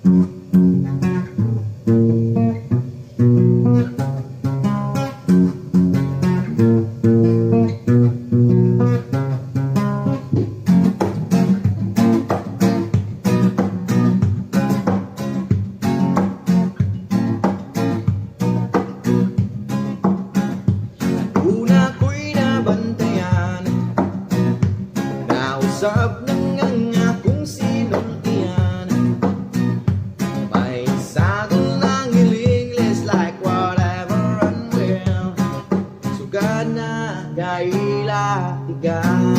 Nausap ng akong sinong iyan. May sagot ng English like whatever and well. Sugad na kaila tigan.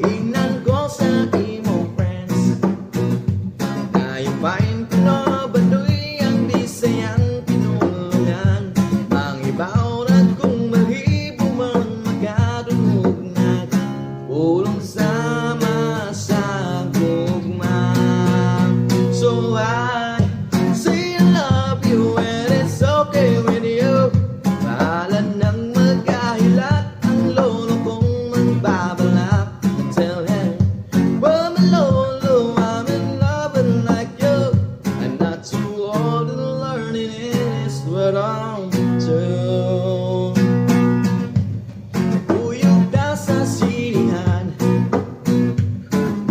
Inan ko sa imo friends na yung pain ko no baduy ang bisayang pinulungan. Ang ibaw na kung mahibo man magkadungog ulong sama sa gugma. So I say I love you and it's okay with you. Bahala nang magkahilat ang lolo kong magbabalak. Tell him, well my lolo, I'm in love and like you. I'm not too old to learn it is what I'm doing. Uyog ka sa sinihan,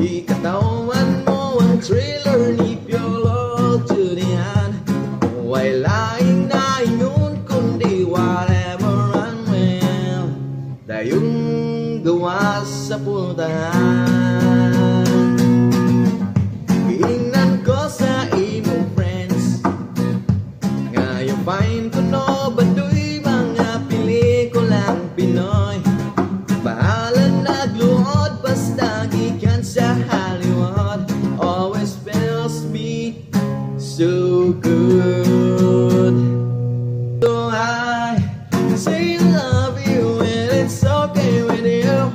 ikatawan mo ang trailer ni Piolo Julian. Way laing na ingon kundi whatever and well. Dayong gawa sa puntahan. Iingnan ko sa imong friends ngayon fine ko no baduy mga pelikulang Pinoy. Bahala nagluod basta gikan sa Hollywood. Always feels me so good. So I say I love you and it's okay with you.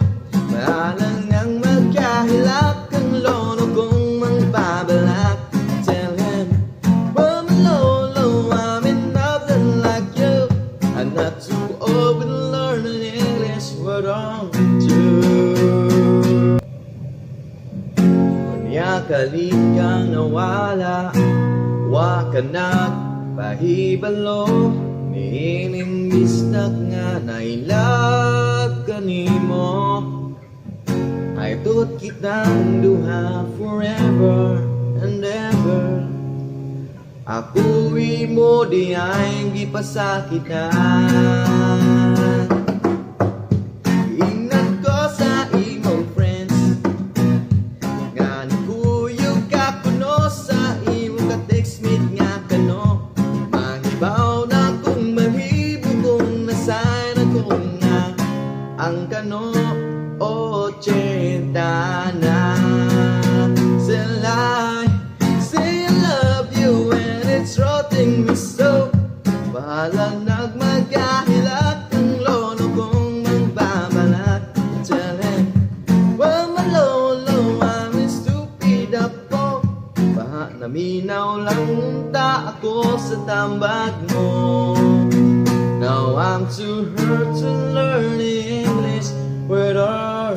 Bahala nang magkahilak ang lolo kong magbabalak. Tell him, well my lolo, I'm in love and like you. I'm not too old to learn English what I'm doing. Unya kalit kang nawala, wa ka nagpahibalo. Niinimbis na nga nailag ka nimo. Ay tut kitang duha forever and ever. Ako mo di ay gipasakitan. Ingnan ko sa imong friends nga nagkuyog ka kuno sa imong ka-textmate nga kano. Mahibaw na kung mahibo kung nasan ako nga ang kano 80 na. Say I love you and it's rotting me so. Bahala nagmagkahilak ang lolo kong magbabalak. Tell him, well my lolo, I'm stupid ako. Baha naminaw lang unta ako sa tambag mo. Now I'm too hurt to learn English with her.